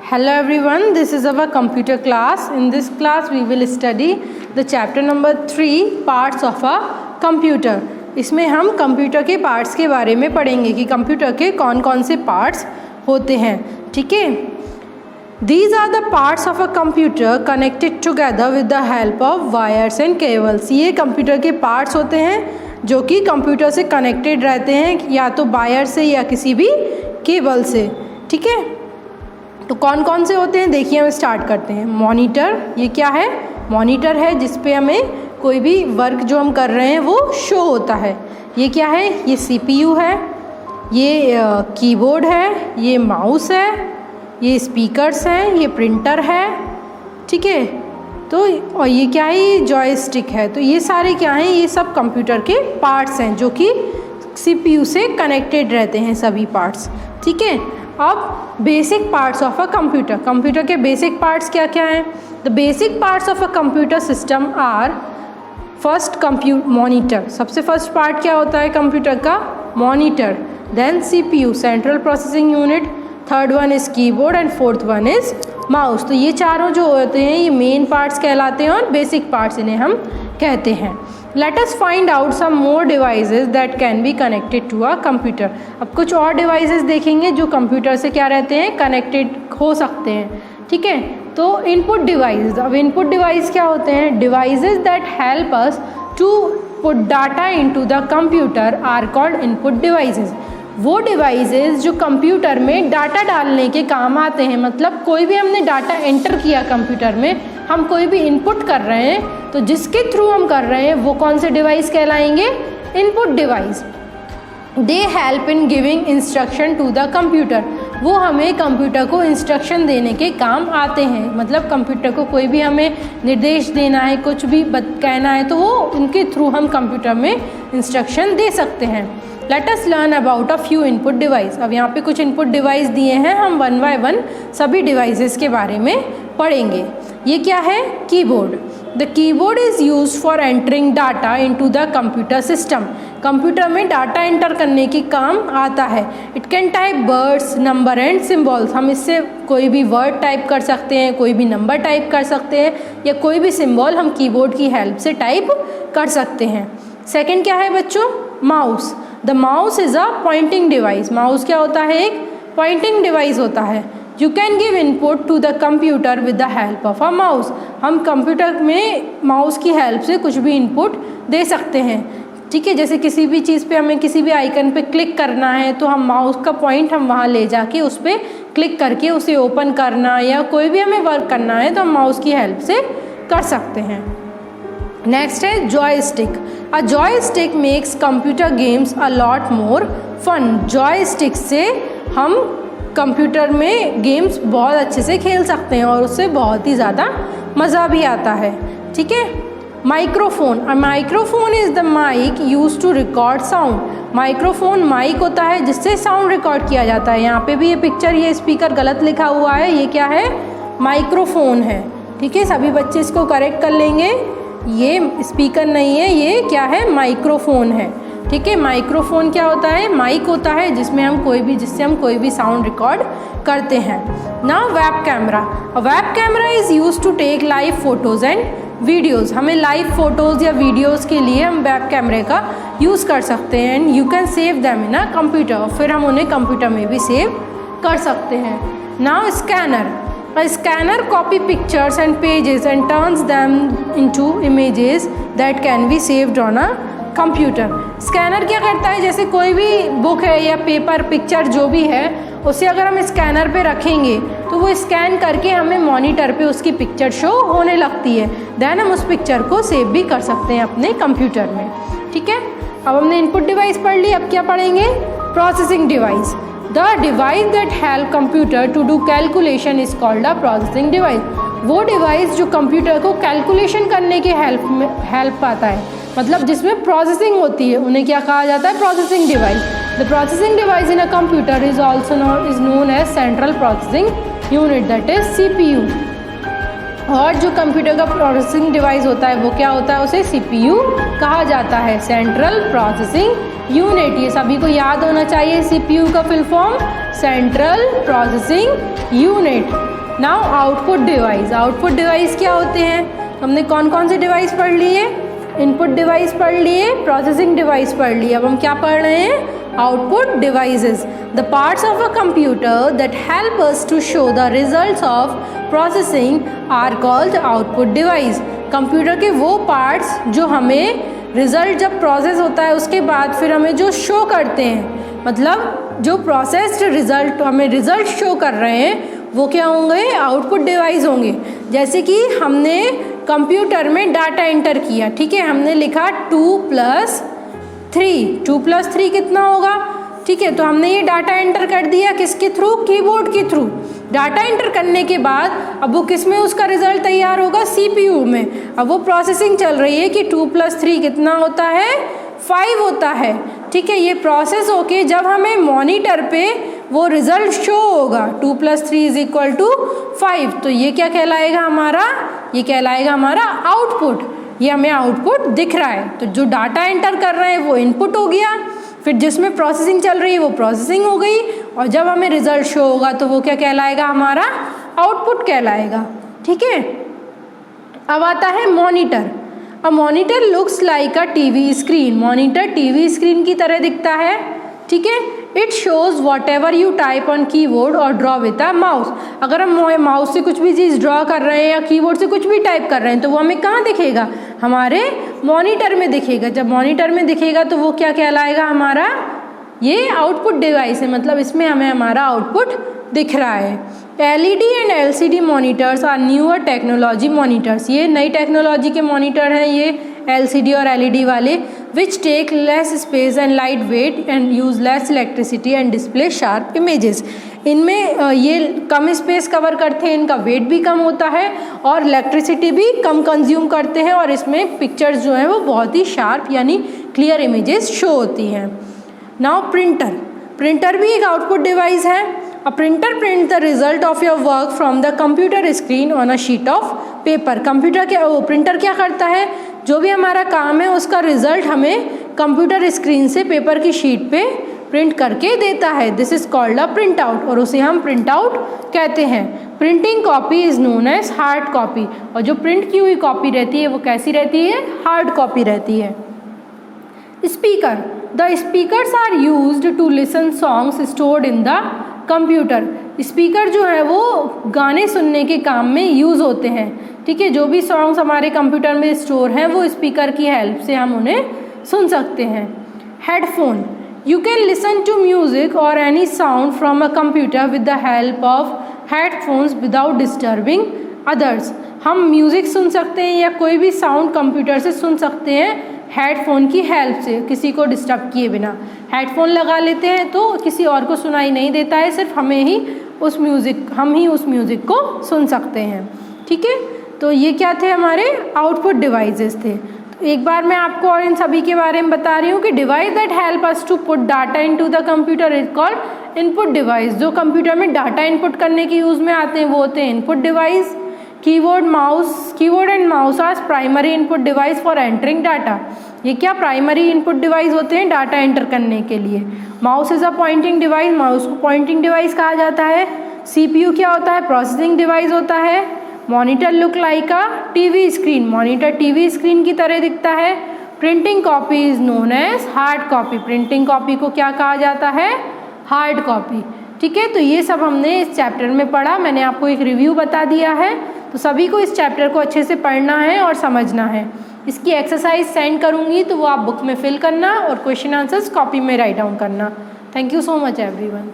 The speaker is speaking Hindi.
Hello everyone, this is our computer class. In this class we will study the chapter number 3 parts of a computer. इसमें हम कंप्यूटर के पार्ट्स के बारे में पढ़ेंगे कि कंप्यूटर के कौन कौन से पार्ट्स होते हैं. ठीक है. These are the parts of a computer connected together with the help of wires and cables. ये कंप्यूटर के पार्ट्स होते हैं जो कि कंप्यूटर से कनेक्टेड रहते हैं या तो वायर से या किसी भी केबल से. ठीक है. तो कौन कौन से होते हैं देखिए, हम स्टार्ट करते हैं. मॉनिटर, ये क्या है? मॉनिटर है जिस पे हमें कोई भी वर्क जो हम कर रहे हैं वो शो होता है. ये क्या है? ये सीपीयू है, ये कीबोर्ड है, ये माउस है, ये स्पीकर्स हैं, ये प्रिंटर है. ठीक है. तो और ये क्या है? ये जॉयस्टिक है. तो ये सारे क्या हैं? ये सब कंप्यूटर के पार्ट्स हैं जो कि सीपीयू से कनेक्टेड रहते हैं सभी पार्ट्स. ठीक है. अब basic parts of a computer. Computer के बेसिक पार्ट्स क्या क्या हैं? The basic parts of a computer system are first monitor. सबसे फर्स्ट पार्ट क्या होता है कंप्यूटर का? Monitor. Then CPU, central processing unit. Third one is keyboard and fourth one is mouse. तो ये चारों जो होते हैं ये मेन पार्ट्स कहलाते हैं और बेसिक पार्ट्स इन्हें हम कहते हैं. Let us find out some more devices that can be connected to a computer. अब कुछ और डिवाइसेस देखेंगे जो कंप्यूटर से क्या रहते हैं? कनेक्टेड हो सकते हैं. ठीक है. तो इनपुट डिवाइस. अब इनपुट डिवाइस क्या होते हैं? Devices that help us to put data into the computer are called input devices. वो डिवाइसेस जो कंप्यूटर में डाटा डालने के काम आते हैं. मतलब कोई भी हमने डाटा एंटर किया कंप्यूटर में, हम कोई भी इनपुट कर रहे हैं तो जिसके थ्रू हम कर रहे हैं वो कौन से डिवाइस कहलाएंगे? Input device. They help in giving instruction to the computer. वो हमें कंप्यूटर को इंस्ट्रक्शन देने के काम आते हैं. मतलब कंप्यूटर को कोई भी हमें निर्देश देना है, कुछ भी कहना है तो वो उनके थ्रू हम कंप्यूटर में इंस्ट्रक्शन दे सकते हैं. Let us learn about a few input device. अब यहाँ पे कुछ इनपुट डिवाइस दिए हैं, हम वन बाय वन सभी डिवाइसेस के बारे में पढ़ेंगे. ये क्या है? Keyboard. The keyboard is use for entering data into the computer system. Computer में डाटा एंटर करने की काम आता है. It can type words, number and symbols. हम इससे कोई भी वर्ड टाइप कर सकते हैं, कोई भी नंबर टाइप कर सकते हैं या कोई भी सिम्बॉल हम कीबोर्ड की हेल्प से टाइप कर सकते हैं. सेकेंड क्या है बच्चों? Mouse. The mouse is a pointing device. Mouse क्या होता है? एक पॉइंटिंग डिवाइस होता है. You can give input to the computer with the help of a mouse. हम कंप्यूटर में माउस की हेल्प से कुछ भी इनपुट दे सकते हैं. ठीक है. जैसे किसी भी चीज़ पे हमें किसी भी आइकन पे क्लिक करना है तो हम माउस का पॉइंट हम वहाँ ले जाके उस पर क्लिक करके उसे ओपन करना या कोई भी हमें वर्क करना है तो हम माउस की हेल्प से कर सकते हैं. नेक्स्ट है joystick. A joystick makes computer games a lot more fun. Joystick से हम कंप्यूटर में गेम्स बहुत अच्छे से खेल सकते हैं और उससे बहुत ही ज़्यादा मज़ा भी आता है. ठीक है. Microphone. A microphone is the mic use to record sound. Microphone mic होता है जिससे साउंड रिकॉर्ड किया जाता है. यहाँ पे भी ये पिक्चर, ये स्पीकर गलत लिखा हुआ है. ये क्या है? माइक्रोफोन है. ठीक है. सभी बच्चे इसको करेक्ट कर लेंगे. ये स्पीकर नहीं है, ये क्या है? माइक्रोफोन है. ठीक है. माइक्रोफोन क्या होता है? माइक होता है जिससे हम कोई भी साउंड रिकॉर्ड करते हैं. Now web camera. Web camera is use to take live photos and videos. हमें लाइव फोटोज़ या वीडियोज़ के लिए हम वेब कैमरे का यूज़ कर सकते हैं. And you can save them in a computer. फिर हम उन्हें कंप्यूटर में भी सेव कर सकते हैं. Now scanner. A scanner copy pictures and pages and turns them into images that can be saved on a computer. Scanner क्या करता है? जैसे कोई भी बुक है या पेपर, पिक्चर जो भी है, उसे अगर हम स्कैनर पे रखेंगे तो वो स्कैन करके हमें मॉनिटर पे उसकी पिक्चर शो होने लगती है. देन हम उस पिक्चर को सेव भी कर सकते हैं अपने कंप्यूटर में. ठीक है. अब हमने इनपुट डिवाइस पढ़ ली. अब क्या पढ़ेंगे? Processing device. The device that help computer to do calculation is called a processing device. वो डिवाइस जो कंप्यूटर को कैलकुलेशन करने के हेल्प आता है, मतलब जिसमें प्रोसेसिंग होती है, उन्हें क्या कहा जाता है? Processing device. The processing device in a computer is also known as central processing unit, that is CPU. और जो कंप्यूटर का प्रोसेसिंग डिवाइस होता है वो क्या होता है? उसे सीपीयू कहा जाता है, सेंट्रल प्रोसेसिंग यूनिट. ये सभी को याद होना चाहिए. सीपीयू का full form central processing unit. Now output device. Output device क्या होते हैं? हमने कौन कौन से डिवाइस पढ़ लिए? इनपुट डिवाइस पढ़ लिए, प्रोसेसिंग डिवाइस पढ़ लिए। अब हम क्या पढ़ रहे हैं? Output devices. The parts of a computer that help us to show the results of processing are called output device. Computer के वो पार्ट्स जो हमें रिजल्ट जब प्रोसेस होता है उसके बाद फिर हमें जो शो करते हैं, मतलब जो प्रोसेस्ड रिजल्ट हमें रिजल्ट शो कर रहे हैं, वो क्या होंगे? आउटपुट डिवाइस होंगे। जैसे कि हमने कंप्यूटर में डाटा एंटर किया, ठीक है, हमने लिखा 2+3, 2+3 कितना होगा? ठीक है, तो हमने ये डाटा एंटर कर दिया किसके थ्रू? कीबोर्ड के थ्रू। डाटा एंटर करने के बाद अब वो किस में उसका रिजल्ट तैयार होगा? CPU में। अब वो प्रोसेसिंग चल रही है कि 2+3 कितना होता है? 5 होता है। ठीक है, ये प्रोसेस होके जब हमें मॉनिटर पे वो रिजल्ट शो होगा 2+3 = 5, तो ये क्या कहलाएगा हमारा? ये कहलाएगा हमारा आउटपुट। ये हमें आउटपुट दिख रहा है। तो जो डाटा एंटर कर रहे हैं वो इनपुट हो गया, फिर जिसमें प्रोसेसिंग चल रही है वो प्रोसेसिंग हो गई, और जब हमें रिजल्ट शो होगा तो वो क्या कहलाएगा? हमारा आउटपुट कहलाएगा। ठीक है, अब आता है monitor. A monitor looks like a TV screen. Monitor TV screen की तरह दिखता है। ठीक है, it shows what ever you type on keyboard और ड्रॉ विद अ माउस। अगर हम माउस से कुछ भी चीज़ ड्रॉ कर रहे हैं या कीबोर्ड से कुछ भी टाइप कर रहे हैं तो वो हमें कहाँ दिखेगा? हमारे मॉनिटर में दिखेगा। जब मॉनिटर में दिखेगा तो वो क्या कहलाएगा? हमारा ये आउटपुट डिवाइस है, मतलब इसमें हमें हमारा आउटपुट दिख रहा है। LED and LCD monitors are newer technology monitors. ये नई टेक्नोलॉजी के मॉनिटर हैं ये LCD और LED वाले, which take less space and light weight and use less electricity and display sharp images. इनमें ये कम स्पेस कवर करते हैं, इनका वेट भी कम होता है और इलेक्ट्रिसिटी भी कम कंज्यूम करते हैं, और इसमें पिक्चर्स जो हैं वो बहुत ही शार्प यानी क्लियर इमेजेस शो होती हैं। Now printer. प्रिंटर भी एक आउटपुट डिवाइस है। A printer prints the result of your work from the computer screen on a sheet of paper. Printer क्या करता है? जो भी हमारा काम है उसका रिजल्ट हमें कंप्यूटर स्क्रीन से पेपर की शीट पे प्रिंट करके देता है। This is called a print out, और उसे हम प्रिंट आउट कहते हैं। Printing copy is known as hard copy, और जो प्रिंट की हुई कॉपी रहती है वो कैसी रहती है? हार्ड कॉपी रहती है। Speaker. The speakers are used to listen songs stored in the computer. Speaker जो है वो गाने सुनने के काम में यूज़ होते हैं। ठीक है, जो भी सॉन्ग्स हमारे कंप्यूटर में स्टोर हैं वो स्पीकर की हेल्प से हम उन्हें सुन सकते हैं। Headphone. You can listen to music और any sound from a computer with the help of headphones without disturbing others. हम म्यूज़िक सुन सकते हैं या कोई भी साउंड कंप्यूटर से सुन सकते हैं हेडफोन की हेल्प से, किसी को डिस्टर्ब किए बिना। हेडफोन लगा लेते हैं तो किसी और को सुनाई नहीं देता है, सिर्फ हम ही उस म्यूज़िक को सुन सकते हैं। ठीक है, तो ये क्या थे? हमारे आउटपुट डिवाइसेस थे। तो एक बार मैं आपको और इन सभी के बारे में बता रही हूँ कि device that help us to put data into the computer is called input device. जो कंप्यूटर में डाटा इनपुट करने के यूज़ में आते हैं वो होते हैं input device. Keyboard and mouse are primary input device for entering data. ये क्या प्राइमरी इनपुट डिवाइस होते हैं डाटा एंटर करने के लिए। Mouse is a pointing device, mouse को पॉइंटिंग डिवाइस कहा जाता है। CPU क्या होता है? प्रोसेसिंग डिवाइस होता है। Monitor look like a TV screen, monitor TV screen की तरह दिखता है। Printing copy is known as hard copy, printing copy को क्या कहा जाता है? Hard copy. ठीक है, तो ये सब हमने इस चैप्टर में पढ़ा। मैंने आपको एक रिव्यू बता दिया है, तो सभी को इस चैप्टर को अच्छे से पढ़ना है और समझना है। इसकी एक्सरसाइज सेंड करूँगी तो वो आप बुक में फिल करना और क्वेश्चन आंसर्स कॉपी में राइट डाउन करना। Thank you so much everyone.